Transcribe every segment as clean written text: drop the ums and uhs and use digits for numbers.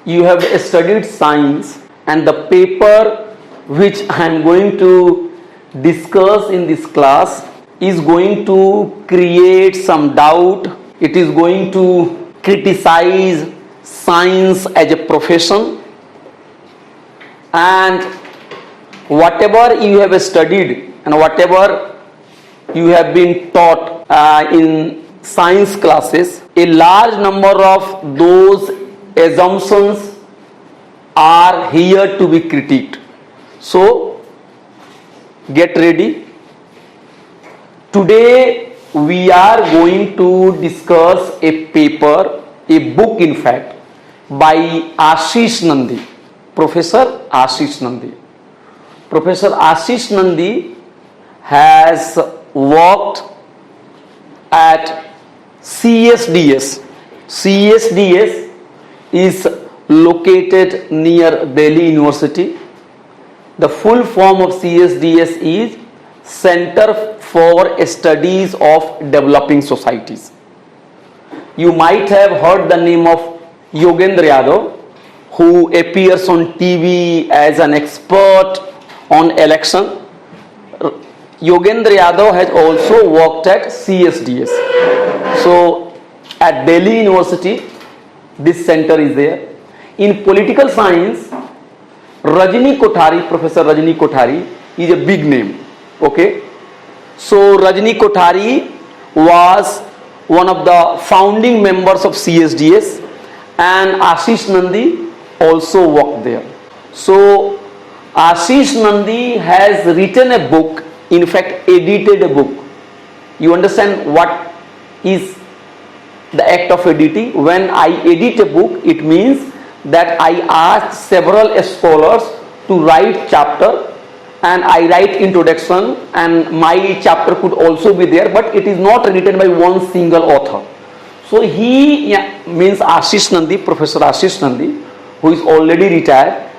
you have studied science, and the paper which I am going to discuss in this class is going to create some doubt. It is going to criticize science as a profession, and whatever you have studied and whatever you have been taught in science classes, a large number of those assumptions are here to be critiqued. So get ready. Today we are going to discuss a paper, a book in fact, by Ashish Nandy, Professor Ashish Nandy. Professor Ashish Nandy has worked at CSDS. CSDS is located near Delhi University. The full form of CSDS is Center for Studies of Developing Societies. You might have heard the name of Yogendra Yadav, who appears on TV as an expert on election. Yogendra Yadav has also worked at CSDS. So at Delhi University, this center is there. In political science, Rajni Kothari, Professor Rajni Kothari is a big name. Okay. So Rajni Kothari was one of the founding members of CSDS, and Ashish Nandy also worked there. So Ashish Nandy has written a book, in fact edited a book. You understand what is the act of editing? When I edit a book, it means that I ask several scholars to write chapter, and I write introduction, and my chapter could also be there, but it is not written by one single author. So he means Ashish Nandy, Professor Ashish Nandy, who is already retired.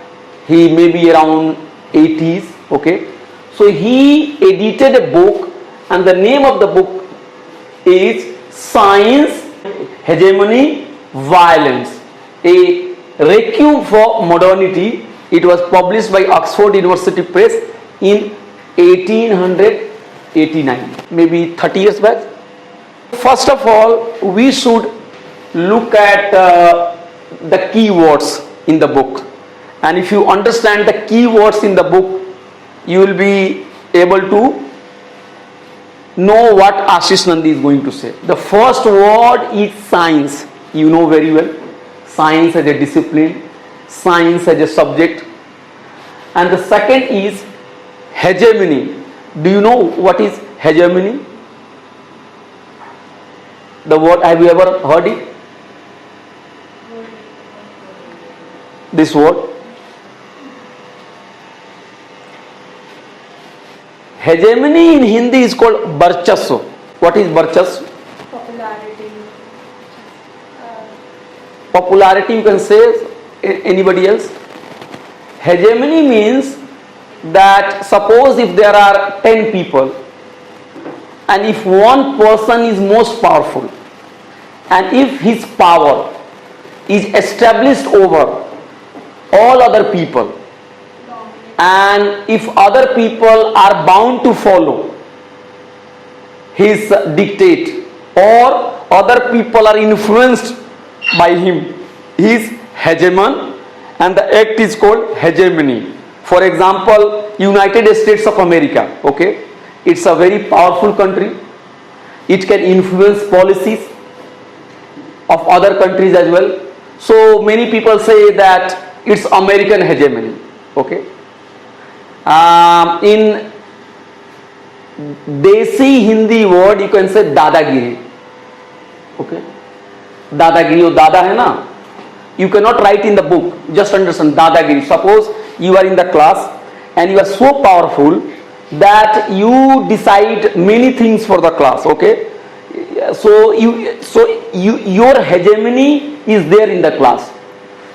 He may be around 80s. Okay. So he edited a book, and the name of the book is Science, Hegemony, Violence, a Requiem for Modernity. It was published by Oxford University Press in 1889, maybe 30 years back. First of all, we should look at the keywords in the book, and if you understand the keywords in the book, you will be able to know what Ashish Nandy is going to say. The first word is science. You know very well. Science as a discipline, science as a subject. And the second is hegemony. Do you know what is hegemony? The word, have you ever heard it? This word? Hegemony in Hindi is called Barchasva. What is Barchasva? Popularity. Popularity, you can say. Anybody else? Hegemony means that suppose if there are 10 people, and if one person is most powerful, and if his power is established over all other people, and if other people are bound to follow his dictate, or other people are influenced by him, he is hegemon, and the act is called hegemony. For example, United States of America, okay, it's a very powerful country. It can influence policies of other countries as well. So many people say that it's American hegemony. Okay. In Desi Hindi word, you can say Dadagiri. Okay. Dadagiri, or Dada hai na? You cannot write in the book. Just understand Dadagiri. Suppose you are in the class and you are so powerful that you decide many things for the class. Okay. So your hegemony is there in the class.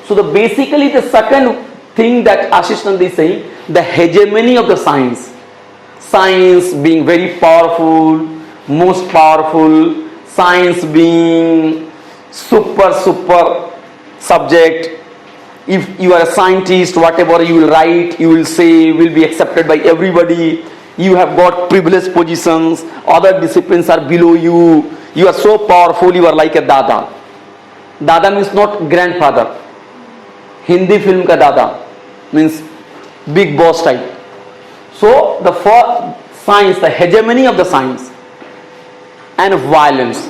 So basically the second thing that Ashish Nandy is saying, the hegemony of the science. Science being very powerful, most powerful, science being super subject, If you are a scientist, whatever you will write, you will say, will be accepted by everybody. You have got privileged positions, other disciplines are below you. You are so powerful, you are like a dada. Dada means not grandfather. Hindi film ka dada means big boss type. So the science, the hegemony of the science and violence.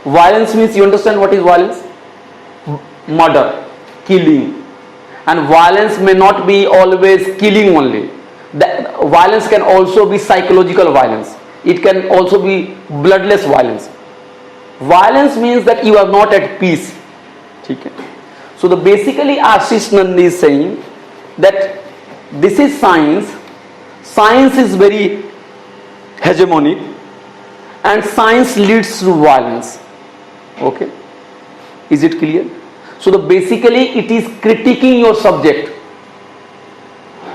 Violence means, you understand what is violence? Murder, killing. And violence may not be always killing only. The violence can also be psychological violence. It can also be bloodless violence. Violence means that you are not at peace. Okay. So the basically Ashish Nandi is saying that this is science. Science is very hegemonic and science leads to violence. Okay. Is it clear? So the basically it is critiquing your subject.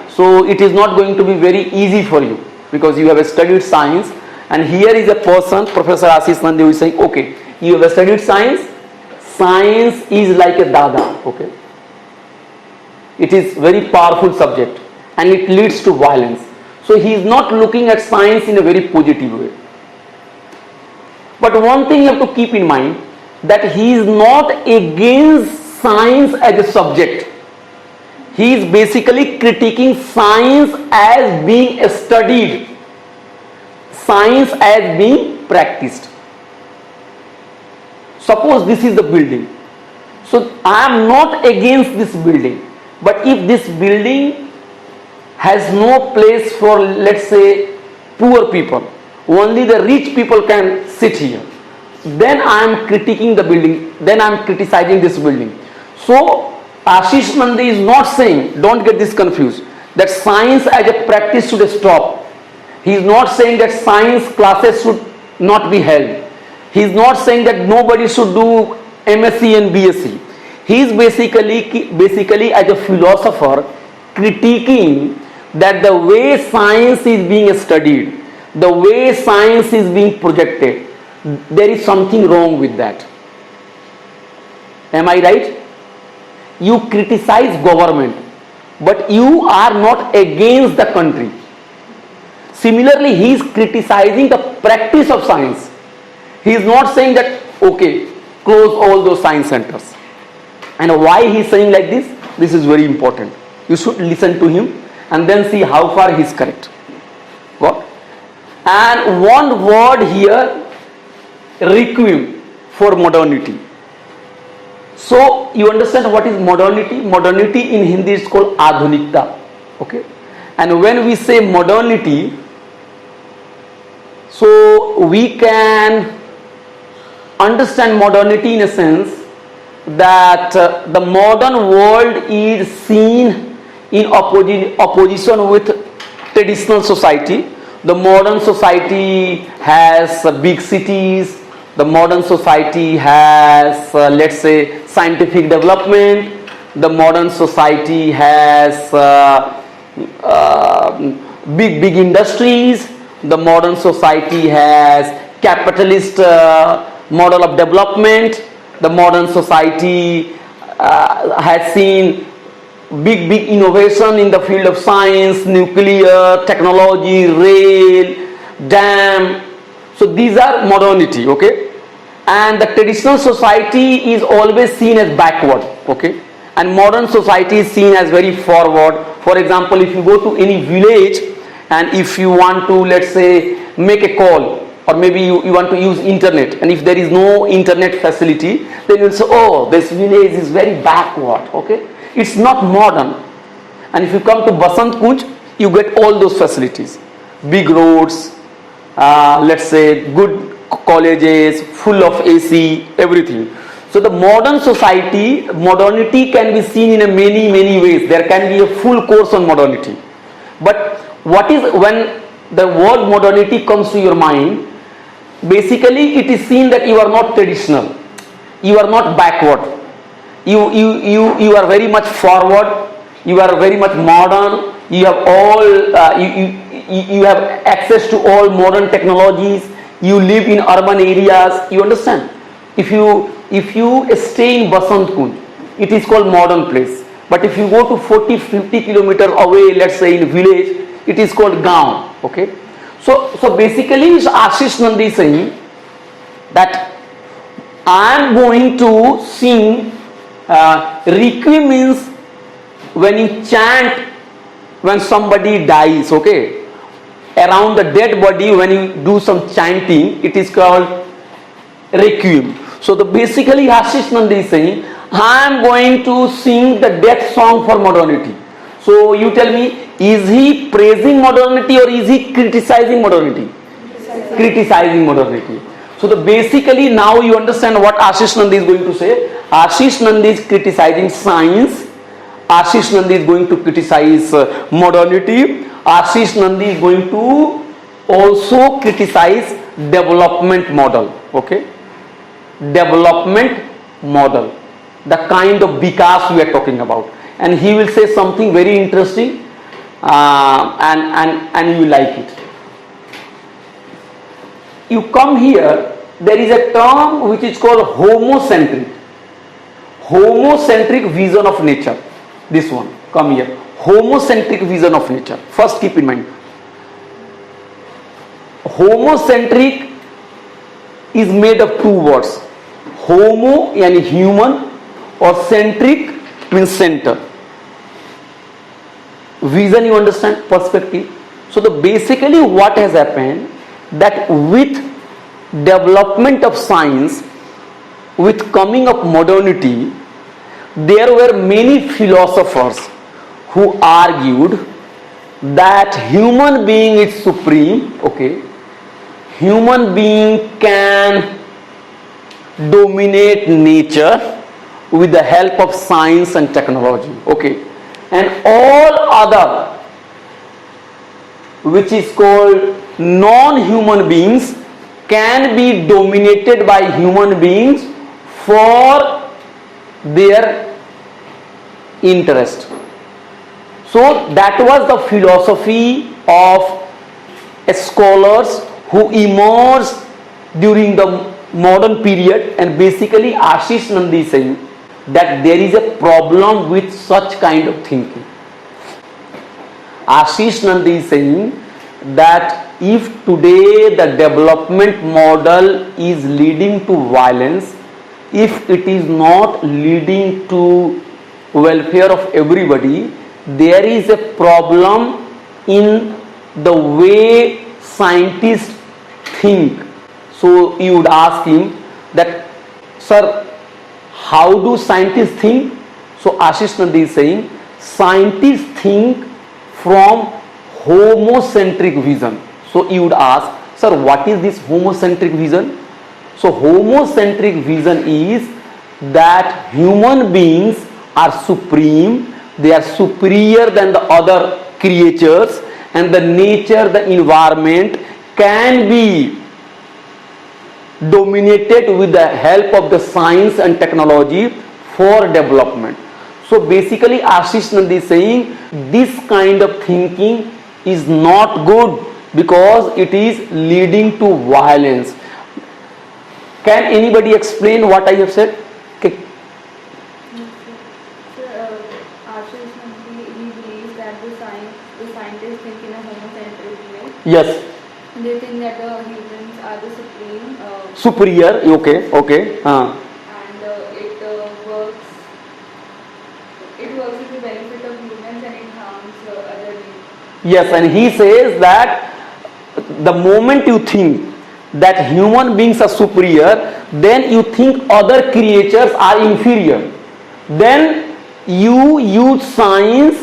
So it is not going to be very easy for you because you have studied science, and here is a person, Professor Ashish Nandi, who is saying, okay, you have studied science. Science is like a dada. Okay. It is very powerful subject and it leads to violence. So he is not looking at science in a very positive way. But one thing you have to keep in mind, that he is not against science as a subject. He is basically critiquing science as being studied, science as being practiced. Suppose this is the building. So I am not against this building. But if this building has no place for, let's say, poor people, only the rich people can sit here, then I am critiquing the building, then I am criticizing this building. So Ashish Nandi is not saying, don't get this confused, that science as a practice should stop. He is not saying that science classes should not be held. He is not saying that nobody should do MSc and BSc. He is basically as a philosopher critiquing that the way science is being studied, the way science is being projected, there is something wrong with that. Am I right? You criticize government, but you are not against the country. Similarly, he is criticizing the practice of science. He is not saying that, okay, close all those science centers. And why he is saying like this? This is very important. You should listen to him and then see how far he is correct. What? And one word here, requiem, for modernity. So you understand what is modernity? Modernity in Hindi is called adhunikta. Okay? And when we say modernity, so we can understand modernity in a sense that the modern world is seen in opposition with traditional society. The modern society has big cities. The modern society has, let's say, scientific development. The modern society has big industries. The modern society has capitalist model of development. The modern society has seen big innovation in the field of science, nuclear, technology, rail, dam. So these are modernity, okay? And the traditional society is always seen as backward, okay? And modern society is seen as very forward. For example, if you go to any village and if you want to, let's say, make a call, or maybe you want to use internet, and if there is no internet facility, then you will say, oh, this village is very backward, okay? It's not modern. And if you come to Basant Kunj, you get all those facilities. Big roads, let's say good colleges, full of AC, everything. So the modern society, modernity can be seen in a many ways. There can be a full course on modernity. But what is, when the word modernity comes to your mind, basically it is seen that you are not traditional, you are not backward, you are very much forward, you are very much modern, you have all you have access to all modern technologies, you live in urban areas. You understand? If you stay in Basant Kunj, it is called modern place. But if you go to 40-50 kilometers away, let's say in village, it is called gaon. Okay. So basically Ashish Nandi is saying that I am going to sing requiem means when you chant when somebody dies, okay, around the dead body, when you do some chanting, it is called requiem. So basically Ashish Nandi is saying I am going to sing the death song for modernity. So you tell me, is he praising modernity or is he criticizing modernity? Criticizing modernity. So basically now you understand what Ashish Nandi is going to say. Ashish Nandi is criticizing science. Ashish Nandi is going to criticize modernity. Ashish Nandi is going to also criticize development model. Okay, development model, the kind of Vikas we are talking about. And he will say something very interesting, and you like it. You come here, there is a term which is called homocentric. Homocentric vision of nature. This one, come here. Homocentric vision of nature. First keep in mind. Homocentric is made of two words. Homo yani human, or centric means center. Vision, you understand, perspective. So basically what has happened, that with development of science, with coming of modernity, there were many philosophers who argued that human being is supreme. Okay, human being can dominate nature with the help of science and technology. Okay, and all other, which is called non-human beings, can be dominated by human beings for their interest. So that was the philosophy of scholars who emerged during the modern period, and basically Ashish Nandi is saying that there is a problem with such kind of thinking. Ashish Nandi is saying that if today the development model is leading to violence, if it is not leading to welfare of everybody, there is a problem in the way scientists think. So you would ask him that, sir, how do scientists think? So Ashish Nandi is saying scientists think from homocentric vision. So you would ask, sir, what is this homocentric vision? So homocentric vision is that human beings are supreme, they are superior than the other creatures, and the nature, the environment can be dominated with the help of the science and technology for development. So basically Ashish Nandi is saying this kind of thinking is not good because it is leading to violence. Can anybody explain what I have said? Okay. Ashish Nandi, he believes that the scientists think in a homocentric way. Yes. They think that the humans are the supreme. Superior. Okay. And it works with the benefit of humans and it harms other beings. Yes, and he says that the moment you think that human beings are superior, then you think other creatures are inferior. Then you use science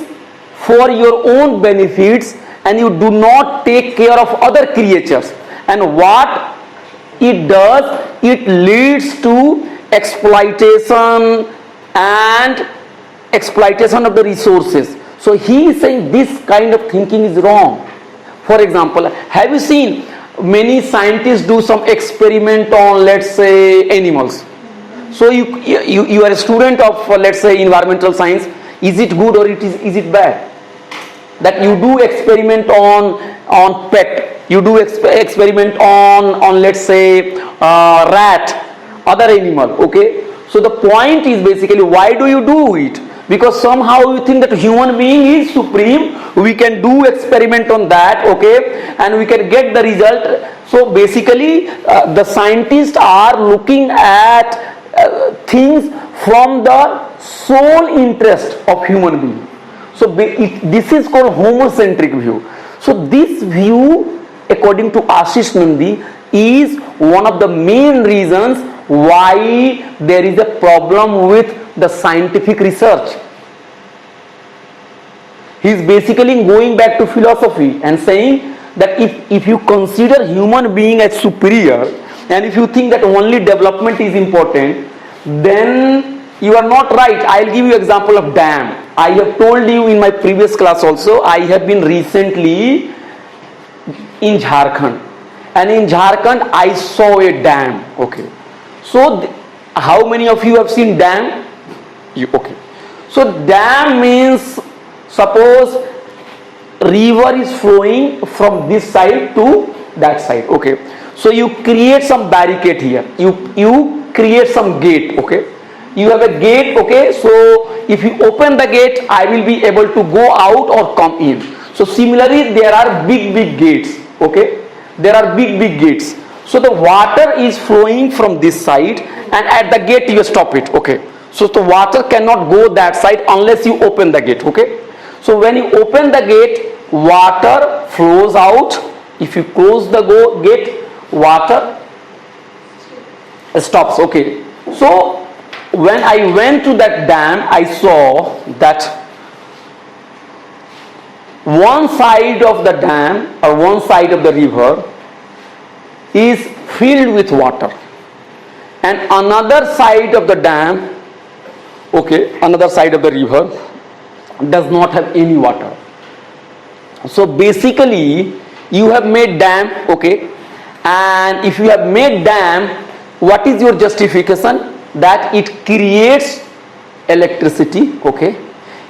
for your own benefits and you do not take care of other creatures. And what it does, it leads to exploitation of the resources. So he is saying this kind of thinking is wrong. For example, have you seen many scientists do some experiment on, let's say, animals? So you are a student of, let's say, environmental science. Is it good or is it bad? That you do experiment on pet, you do experiment on let's say rat, other animal. Okay, So the point is basically, why do you do it? Because somehow you think that human being is supreme, we can do experiment on that, okay, and we can get the result. So basically the scientists are looking at things from the sole interest of human being. So this is called homocentric view. So this view, according to Ashish Nandi, is one of the main reasons why there is a problem with the scientific research. He is basically going back to philosophy and saying that if you consider human being as superior, and if you think that only development is important, then you are not right. I will give you example of dam. I have told you in my previous class also, I have been recently in Jharkhand, and in Jharkhand I saw a dam, okay. So how many of you have seen dam? Okay. So dam means, suppose river is flowing from this side to that side, okay. So you create some barricade here, you create some gate, okay. You have a gate, okay. So if you open the gate, I will be able to go out or come in. So similarly there are big gates, okay. There are big gates. So the water is flowing from this side, and at the gate you stop it, okay. So the water cannot go that side unless you open the gate, okay. So when you open the gate, water flows out. If you close the gate, water stops, okay. So when I went to that dam, I saw that one side of the dam or one side of the river is filled with water, and another side of the dam, okay, another side of the river does not have any water. So basically you have made dam, okay, and if you have made dam, what is your justification? That it creates electricity, okay.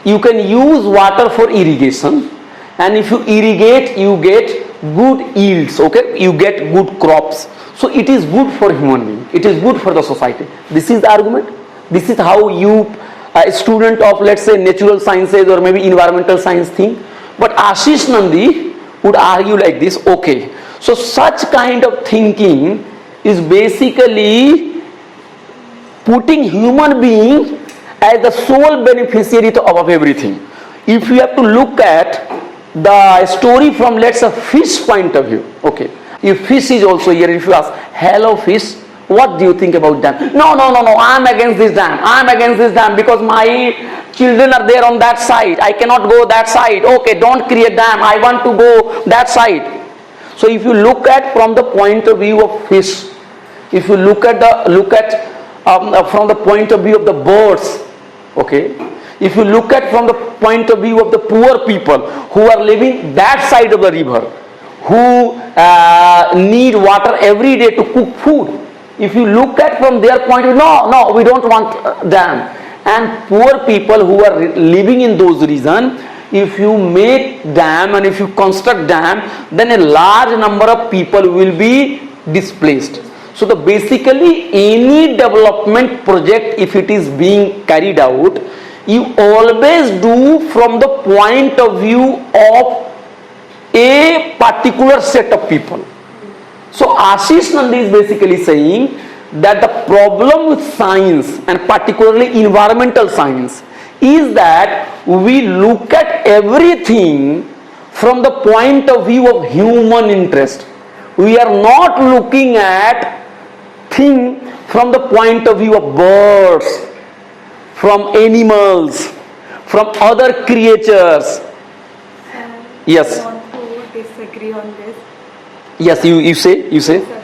You can use water for irrigation, and if you irrigate, you get good yields, okay, you get good crops. So it is good for human being, it is good for the society. This is the argument. This is how you, a student of, let's say, natural sciences or maybe environmental science, think. But Ashish Nandi would argue like this, okay, so such kind of thinking is basically putting human being as the sole beneficiary of everything. If you have to look at the story from, let's say, fish point of view, okay, if fish is also here, if you ask, hello fish, what do you think about dam? No, I am against this dam, I am against this dam because my children are there on that side, I cannot go that side. Okay, don't create dam, I want to go that side. So if you look at from the point of view of fish, if you look at from the point of view of the birds, okay, if you look at from the point of view of the poor people who are living that side of the river, who need water every day to cook food, if you look at from their point of view, no, we don't want dam. And poor people who are living in those regions, if you make dam and if you construct dam, then a large number of people will be displaced. So basically any development project, if it is being carried out, you always do from the point of view of a particular set of people. So Ashish Nandi is basically saying that the problem with science, and particularly environmental science, is that we look at everything from the point of view of human interest. We are not looking at things from the point of view of birds, from animals, from other creatures. Yes. I want to disagree on this. Yes, you say.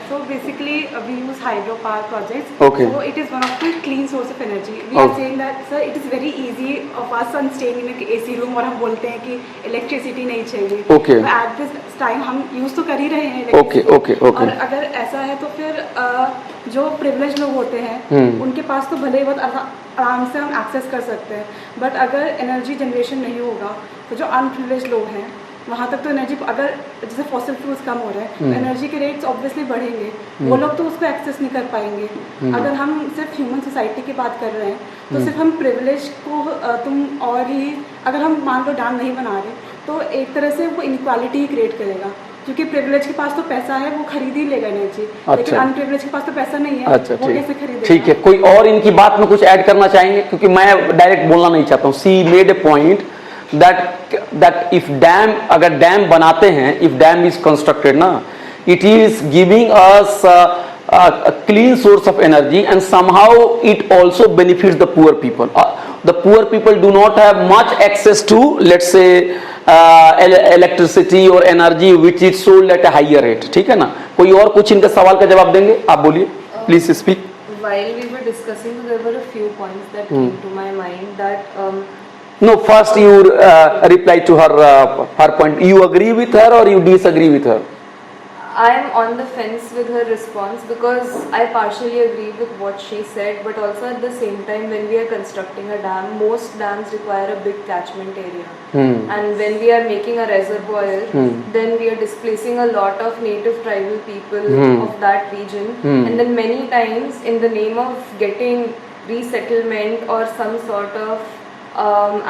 So basically we use hydropower projects. Okay. So it is one of the clean source of energy. We Okay. are saying that sir, it is very easy of us on staying in an AC room और हम बोलते हैं कि electricity नहीं चाहिए. Okay. So at this time हम use तो कर ही रहे हैं Okay. और अगर ऐसा है तो फिर जो privileged लोग होते हैं उनके पास तो भले ही बहुत आराम से हम एक्सेस कर सकते हैं, बट अगर एनर्जी जनरेशन नहीं होगा तो जो अनप्रिविलेज्ड लोग हैं वहाँ तक तो एनर्जी, अगर जैसे फॉसिल फ्यूल्स कम हो रहे हैं तो एनर्जी के रेट्स ऑब्वियसली बढ़ेंगे, वो लोग तो उसको एक्सेस नहीं कर पाएंगे. अगर हम सिर्फ ह्यूमन सोसाइटी की बात कर रहे हैं तो सिर्फ हम प्रिविलेज को तुम और ही अगर हम मान लो डैम नहीं बना रहे तो एक तरह से वो इनक्वालिटी ही क्रिएट करेगा, क्योंकि प्रिविलेज के पास तो पैसा है, वो खरीद ही लेगा एनर्जी। अच्छा। लेकिन अनप्रिविलेज के पास तो पैसा नहीं है। अच्छा, वो कैसे खरीदेगा? ठीक है, कोई और इनकी बात में कुछ ऐड करना चाहेंगे? क्योंकि मैं डायरेक्ट बोलना नहीं चाहता हूँ। सी made a point that if dam, अगर डैम बनाते हैं, इफ डैम इज कंस्ट्रक्टेड ना, it is giving us a clean source of energy, and somehow it also benefits the poor people. The poor people do not have much access to, let's say, electricity or energy which is sold at a higher rate. ठीक है ना? कोई और कुछ इनका सवाल का जवाब देंगे? आप बोलिए, please speak. While we were discussing, there were a few points that came to my mind that No, first you reply to her point. You agree with her or you disagree with her? I am on the fence with her response because I partially agree with what she said, but also at the same time, when we are constructing a dam, most dams require a big catchment area. And when we are making a reservoir, then we are displacing a lot of native tribal people of that region. And then many times, in the name of getting resettlement or some sort of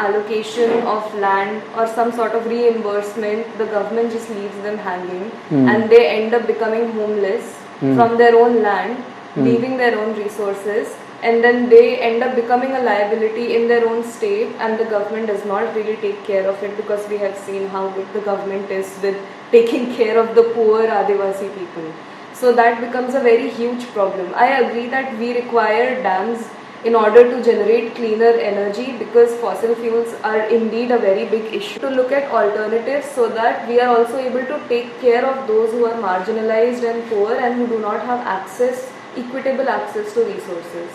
allocation of land or some sort of reimbursement, the government just leaves them hanging and they end up becoming homeless from their own land, leaving their own resources, and then they end up becoming a liability in their own state, and the government does not really take care of it, because we have seen how good the government is with taking care of the poor Adivasi people. So that becomes a very huge problem. I agree that we require dams in order to generate cleaner energy, because fossil fuels are indeed a very big issue. To look at alternatives so that we are also able to take care of those who are marginalized and poor and who do not have access, equitable access to resources.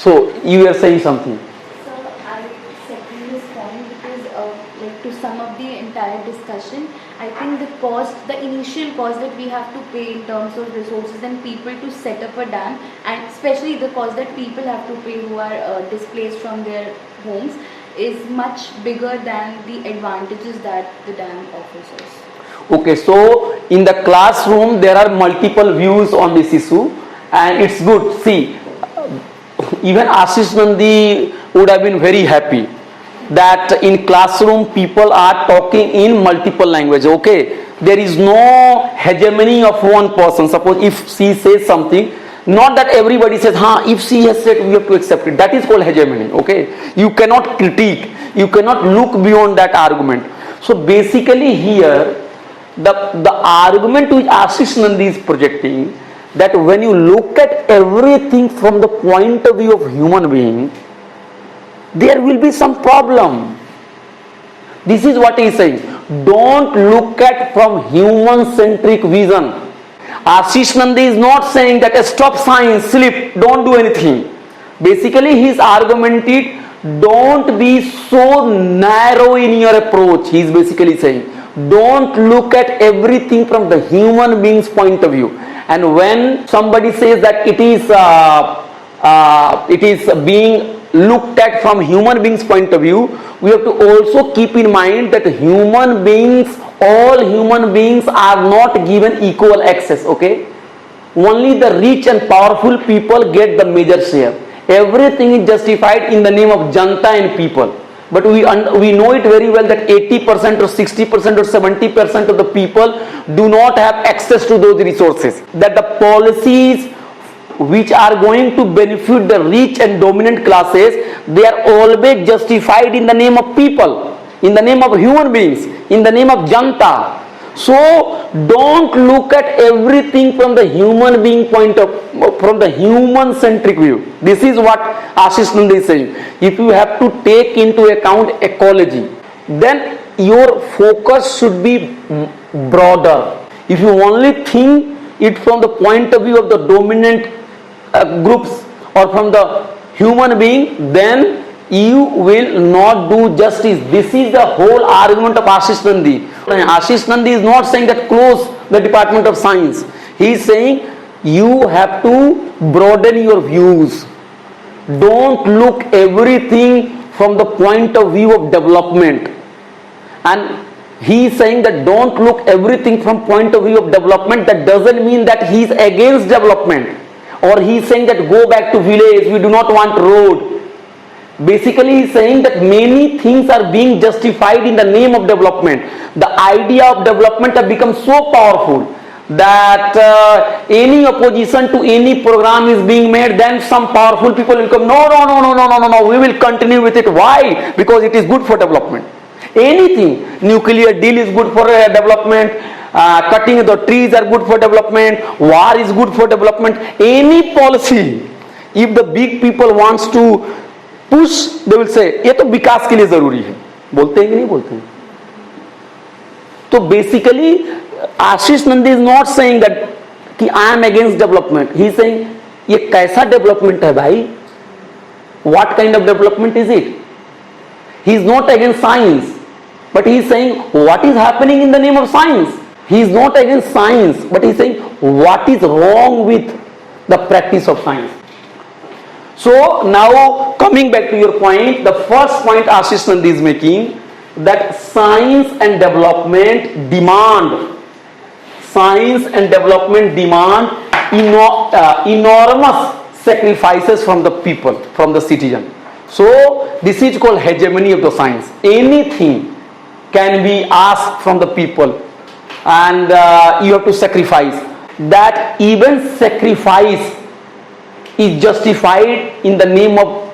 So you are saying something. So I second this point because like to sum up the entire discussion, I think the initial cost that we have to pay in terms of resources and people to set up a dam, and especially the cost that people have to pay who are displaced from their homes, is much bigger than the advantages that the dam offers us. Okay, so in the classroom there are multiple views on this issue, and it's good. See, even Ashish Nandi would have been very happy that in classroom people are talking in multiple languages. Okay, there is no hegemony of one person. Suppose if she says something, not that everybody says, if she has said, we have to accept it. That is called hegemony. Okay, you cannot critique, you cannot look beyond that argument. So basically here the argument which Ashish Nandi is projecting, that when you look at everything from the point of view of human being, there will be some problem. This is what he is saying. Don't look at from human centric vision. Ashish Nandi is not saying that stop science, sleep, don't do anything. Basically his argument is, don't be so narrow in your approach. He is basically saying, don't look at everything from the human being's point of view. And when somebody says that it is being looked at from human beings point of view, we have to also keep in mind that human beings, all human beings are not given equal access. Okay, only the rich and powerful people get the major share. Everything is justified in the name of janta and people, but we know it very well that 80% or 60% or 70% of the people do not have access to those resources. That the policies which are going to benefit the rich and dominant classes, they are always justified in the name of people, in the name of human beings, in the name of janta. So don't look at everything from the human being point of, from the human centric view. This is what Ashish Nandi is saying. If you have to take into account ecology, then your focus should be broader. If you only think it from the point of view of the dominant groups or from the human being, then you will not do justice. This is the whole argument of Ashish Nandi. Ashish Nandi is not saying that close the Department of Science. He is saying you have to broaden your views. Don't look everything from the point of view of development. And he is saying that don't look everything from point of view of development. That doesn't mean that he is against development or he is saying that go back to village, we do not want road. Basically, he is saying that many things are being justified in the name of development. The idea of development has become so powerful that any opposition to any program is being made, then some powerful people will come, no, we will continue with it. Why? Because it is good for development. Anything, nuclear deal is good for development, cutting the trees are good for development, war is good for development. Any policy, if the big people wants to push, they will say ये तो विकास के लिए जरूरी है. बोलते हैं कि नहीं बोलते हैं? तो basically Ashish Nandi is not saying that कि I am against development. He is saying ये कैसा development है भाई? What kind of development is it? He is not against science, but he is saying what is happening in the name of science. He is not against science, but he is saying what is wrong with the practice of science. So now coming back to your point, the first point Ashish Nandi is making, that science and development demand enormous sacrifices from the people, from the citizen. So this is called hegemony of the science. Anything can be asked from the people, and you have to sacrifice. That even sacrifice is justified in the name of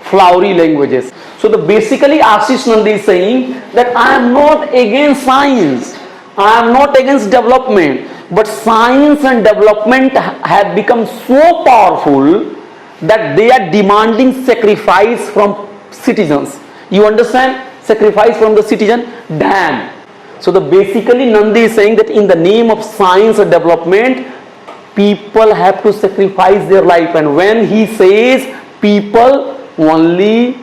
flowery languages. So basically Ashish Nandi is saying that I am not against science, I am not against development, but science and development have become so powerful that they are demanding sacrifice from citizens. You understand? Sacrifice from the citizen? Damn. So basically Nandi is saying that in the name of science and development, people have to sacrifice their life. And when he says people, only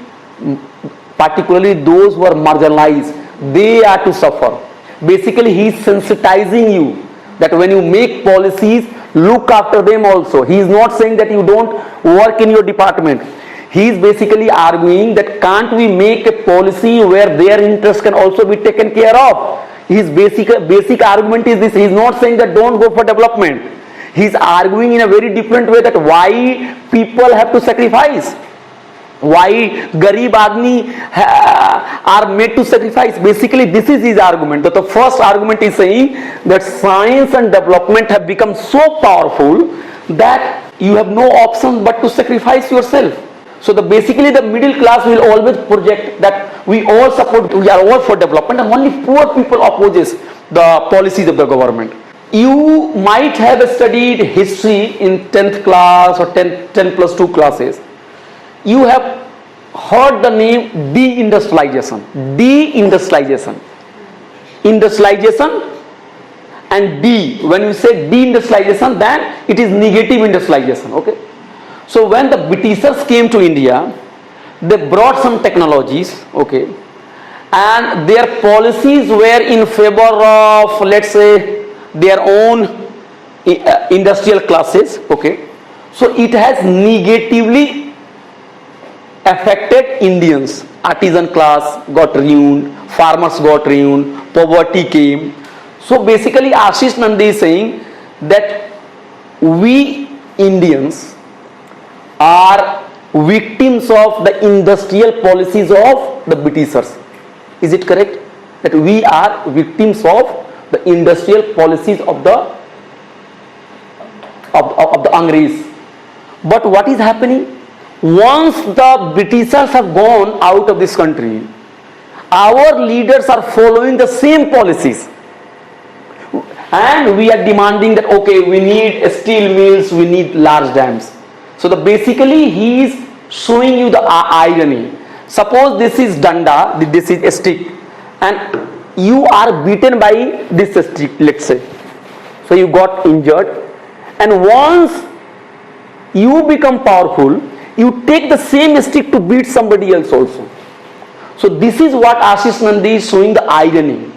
particularly those who are marginalized, they are to suffer. Basically he is sensitizing you that when you make policies, look after them also. He is not saying that you don't work in your department. He is basically arguing that can't we make a policy where their interests can also be taken care of. His basic argument is this. He is not saying that don't go for development. He is arguing in a very different way that why people have to sacrifice. Why Garib Admi are made to sacrifice. Basically this is his argument. That the first argument is saying that science and development have become so powerful that you have no option but to sacrifice yourself. So basically the middle class will always project that we all support, we are all for development, and only poor people opposes the policies of the government. You might have studied history in 10th class or 10 plus 2 classes. You have heard the name deindustrialization. Deindustrialization. Industrialization and when you say deindustrialization, then it is negative industrialization. Okay. So when the Britishers came to India, they brought some technologies, okay, and their policies were in favor of, let's say, their own industrial classes, okay. So it has negatively affected Indians. Artisan class got ruined, farmers got ruined, poverty came. So basically Ashish Nandi is saying that we Indians are victims of the industrial policies of the Britishers. Is it correct? That we are victims of the industrial policies of the Angrez. But what is happening? Once the Britishers have gone out of this country, our leaders are following the same policies. And we are demanding that, okay, we need steel mills, we need large dams. So basically he is showing you the irony. Suppose this is danda, this is a stick, and you are beaten by this stick, let's say. So you got injured, and once you become powerful, you take the same stick to beat somebody else also. So this is what Ashish Nandi is showing the irony,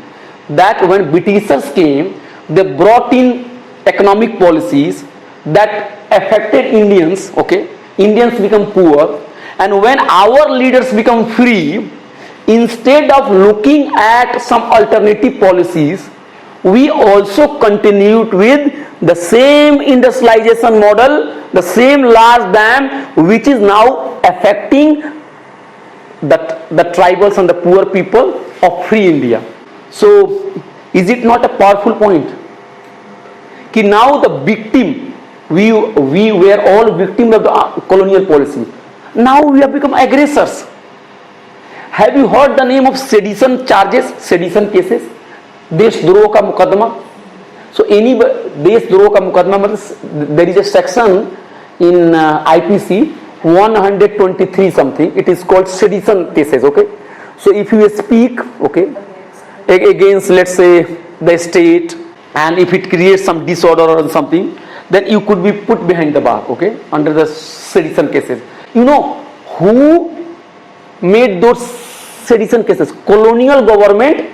that when Britishers came, they brought in economic policies that affected Indians, okay. Indians become poor, and when our leaders become free, instead of looking at some alternative policies, we also continued with the same industrialization model the same large dam which is now affecting the tribals and the poor people of free India. So is it not a powerful point? Ki now the victim, we were all victims of the colonial policy. Now we have become aggressors. Have you heard the name of sedition charges, sedition cases? देशद्रोह का मुकदमा. So any देशद्रोह का मुकदमा मतलब there is a section in IPC 123 something. It is called sedition cases. Okay. So if you speak, okay, against let's say the state, and if it creates some disorder or something, then you could be put behind the bar. Okay, under the sedition cases. You know who made those sedition cases? Colonial government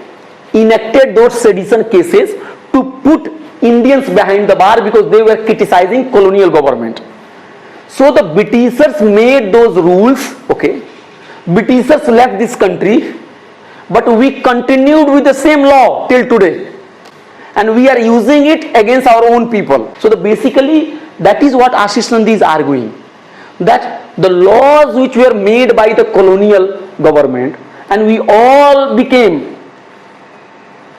enacted those sedition cases to put Indians behind the bar because they were criticizing colonial government. So the Britishers made those rules. Okay, Britishers left this country, but we continued with the same law till today, and we are using it against our own people. So basically that is what Ashish Nandy is arguing, that the laws which were made by the colonial government, and we all became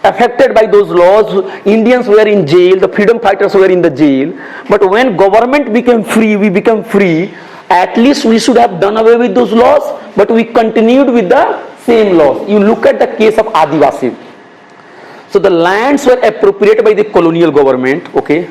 affected by those laws. Indians were in jail, the freedom fighters were in the jail, but when government became free, we became free. At least we should have done away with those laws, but we continued with the same laws. You look at the case of Adivasi. So the lands were appropriated by the colonial government. Okay,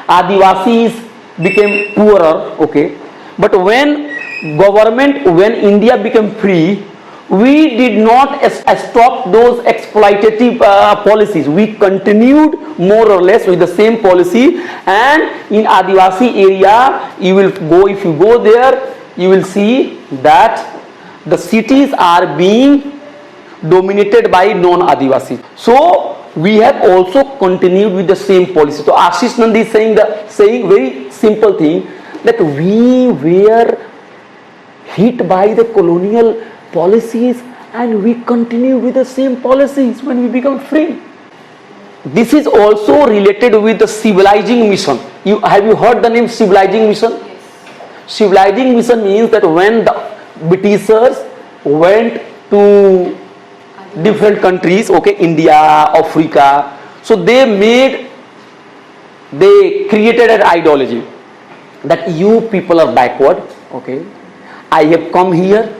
Adivasis became poorer. Okay, but when India became free, we did not stop those exploitative policies. We continued more or less with the same policy, and in Adivasi area, if you go there, you will see that the cities are being dominated by non-Adivasi. So we have also continued with the same policy. So Ashish Nandy is saying very simple thing, that we were hit by the colonial policies and we continue with the same policies when we become free. This is also related with the civilizing mission. Have you heard the name civilizing mission? Yes. Civilizing mission means that when the Britishers went to different countries, okay, India, Africa, so they created an ideology that you people are backward. Okay, I have come here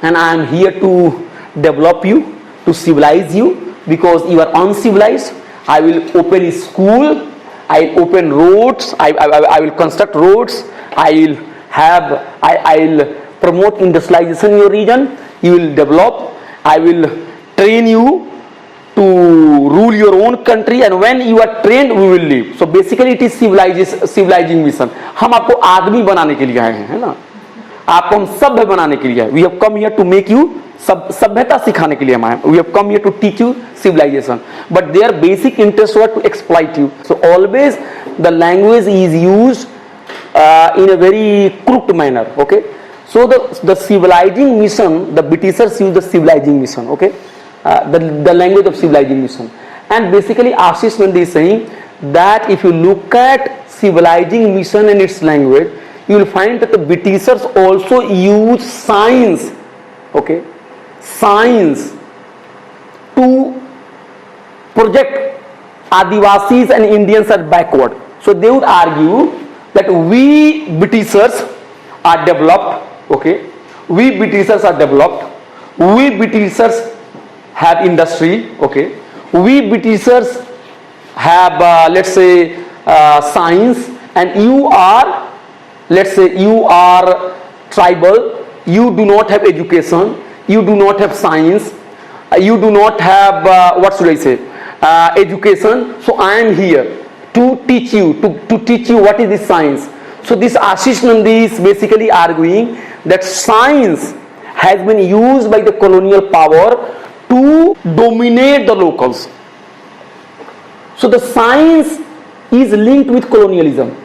and I am here to develop you, to civilize you, because you are uncivilized. I will open a school, I will open roads, I will construct roads, I will promote industrialization in your region, you will develop, I will train you to rule your own country, and when you are trained we will leave. So basically it is civilizing mission. हम आपको आदमी बनाने के लिए आए हैं, है ना, आपको हम सभ्य बनाने के लिए. We have come here to make you सभ्यता सिखाने के लिए हम आए. We have come here to teach you civilization, but their basic interest was to exploit you. So always the language is used in a very crooked manner. Okay, so the civilizing mission, the Britishers use the civilizing mission. Okay, the language of civilizing mission, and basically Ashish Nandy is saying that if you look at civilizing mission and its language, you will find that the Britishers also use science, okay, science to project Adivasis and Indians are backward. So they would argue that we Britishers are developed, okay, we Britishers are developed, we Britishers have industry, okay, we Britishers have let's say science, and you are, let's say you are tribal, you do not have education, you do not have science, you do not have what should I say, education. So I am here to teach you, to teach you what is this science. So this Ashish Nandy is basically arguing that science has been used by the colonial power to dominate the locals. So the science is linked with colonialism.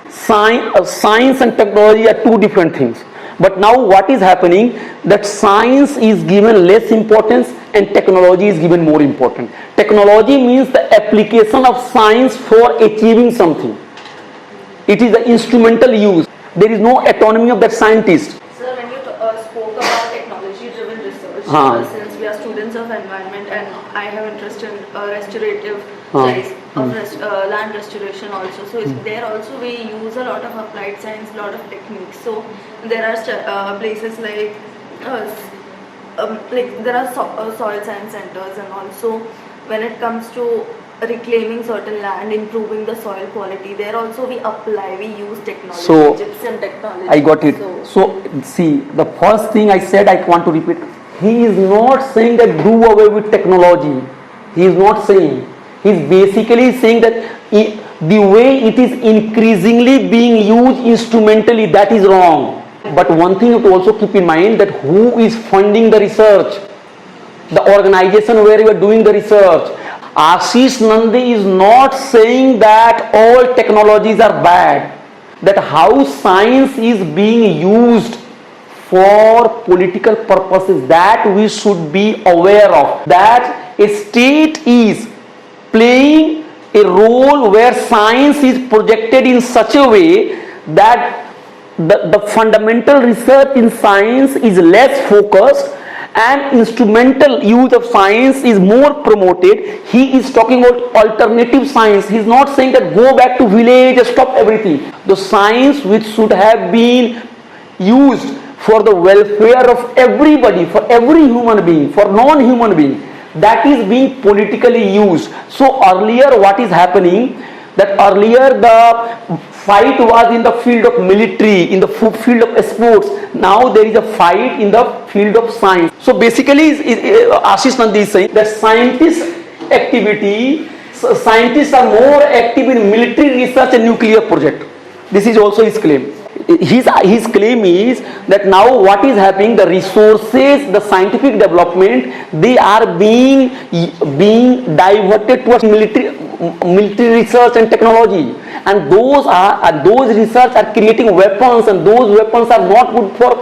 Science and technology are two different things. But now what is happening, that science is given less importance and technology is given more important. Technology means the application of science for achieving something. It is the instrumental use. There is no autonomy of that scientist. Sir, when you spoke about technology-driven research, since we are students of environment and I have interest in restorative studies of land restoration also. So there also we use a lot of applied science, a lot of techniques. So there are places like there are soil science centers, and also when it comes to reclaiming certain land, improving the soil quality, there also we apply, we use technology, So, gypsum technology. I got it. So, see, the first thing I said, I want to repeat. He is not saying that do away with technology. He is not saying. He is basically saying that the way it is increasingly being used instrumentally, that is wrong. But one thing you have to also keep in mind, that who is funding the research? The organization where you are doing the research. Ashish Nandy is not saying that all technologies are bad. That how science is being used for political purposes, that we should be aware of. That a state is playing a role where science is projected in such a way that the fundamental research in science is less focused and instrumental use of science is more promoted. He is talking about alternative science. He is not saying that go back to village and stop everything. The science which should have been used for the welfare of everybody, for every human being, for non-human being, that is being politically used. So earlier what is happening, that earlier the fight was in the field of military, in the field of sports. Now there is a fight in the field of science. So basically Ashish Nandy is saying that scientists are more active in military research and nuclear project. This is also his claim. His claim is that now what is happening, the resources, the scientific development, they are being diverted towards military research and technology, and those research are creating weapons, and those weapons are not good for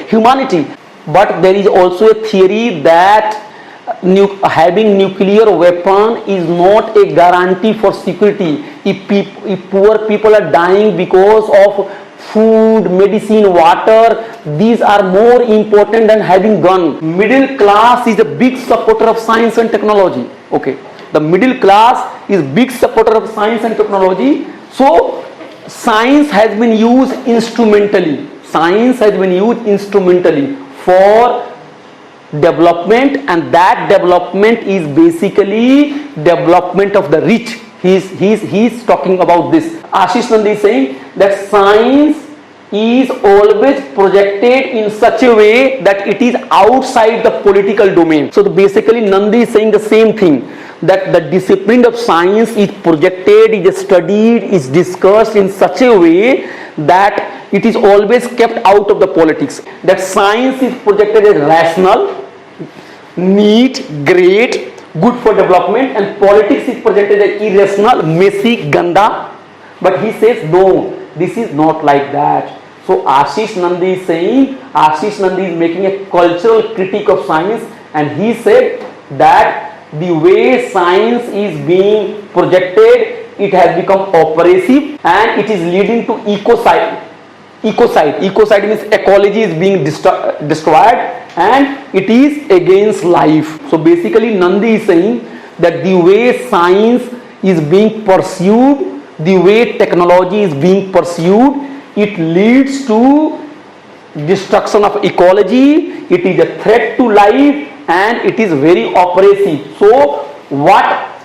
humanity. But there is also a theory that having nuclear weapon is not a guarantee for security. If poor people are dying because of food, medicine, water, these are more important than having gun. Middle class is a big supporter of science and technology. Okay, the middle class is big supporter of science and technology. So science has been used instrumentally. Science has been used instrumentally for development, and that development is basically development of the rich. He's talking about this. Ashish Nandy is saying that science is always projected in such a way that it is outside the political domain. So basically Nandy is saying the same thing, that the discipline of science is projected, is studied, is discussed in such a way that it is always kept out of the politics. That science is projected as rational, neat, great, good for development, and politics is projected as irrational, messy, ganda. But he says no, this is not like that. So Ashish Nandy is saying, Ashish Nandy is making a cultural critique of science, and he said that the way science is being projected, it has become oppressive and it is leading to ecocide. Ecocide means ecology is being destroyed and it is against life. So basically Nandy is saying that the way science is being pursued, the way technology is being pursued, it leads to destruction of ecology, it is a threat to life, and it is very oppressive. So what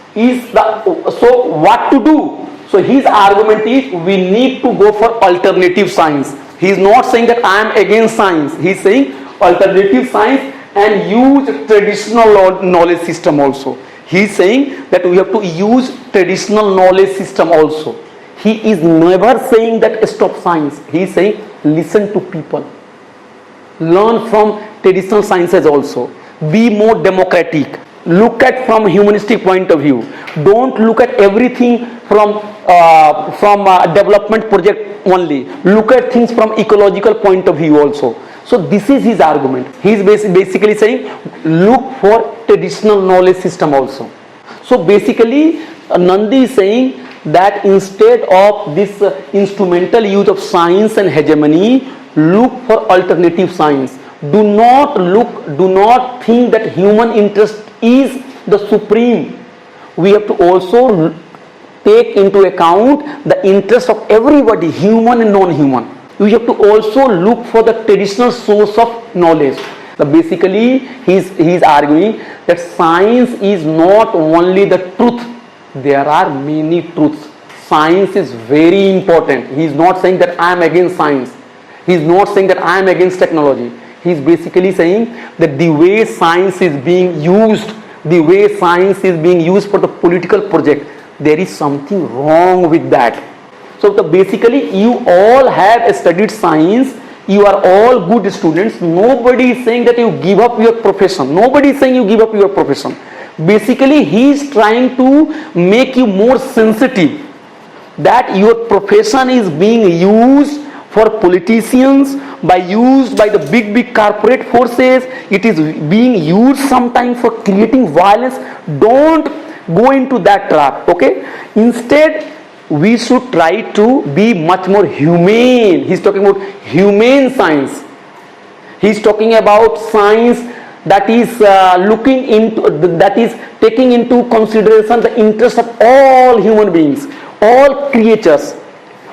to do? So his argument is we need to go for alternative science. He is not saying that I am against science. He is saying alternative science and use traditional knowledge system also. He is saying that we have to use traditional knowledge system also. He is never saying that stop science. He is saying listen to people. Learn from traditional sciences also. Be more democratic. Look at from humanistic point of view. Don't look at everything from development project only. Look at things from ecological point of view also. So this is his argument. He is basically saying look for traditional knowledge system also. So basically Nandy is saying that instead of this instrumental use of science and hegemony, look for alternative science. Do not think that human interest is the supreme. We have to also take into account the interest of everybody, human and non-human. We have to also look for the traditional source of knowledge. Basically, he's arguing that science is not only the truth. There are many truths. Science is very important. He's not saying that I am against science. He's not saying that I am against technology. He's basically saying that the way science is being used, for the political project, there is something wrong with that. So basically, you all have studied science. You are all good students. Nobody is saying that you give up your profession. Nobody is saying you give up your profession. Basically, he is trying to make you more sensitive that your profession is being used for politicians, by the big corporate forces. It is being used sometimes for creating violence. Don't go into that trap, okay? Instead, we should try to be much more humane. He's talking about humane science. He's talking about science that is taking into consideration the interest of all human beings, all creatures,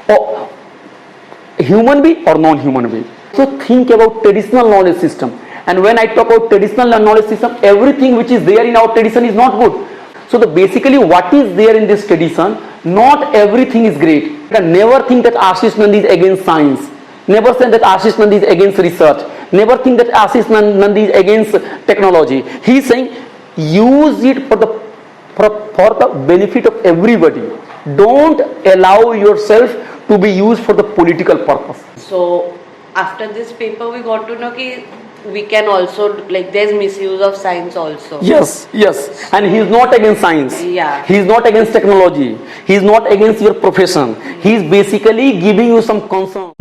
or human being or non-human being. So think about traditional knowledge system. And when I talk about traditional knowledge system, everything which is there in our tradition is not good. So basically what is there in this tradition, not everything is great. Never think that Ashish Nandy is against science. Never say that Ashish Nandy is against research. Never think that Ashish Nandy is against technology. He is saying use it for the benefit of everybody. Don't allow yourself to be used for the political purpose. So after this paper we got to know that we can also, like, there's misuse of science also. Yes. And he is not against science. Yeah. He is not against technology. He is not against your profession. He is basically giving you some concern.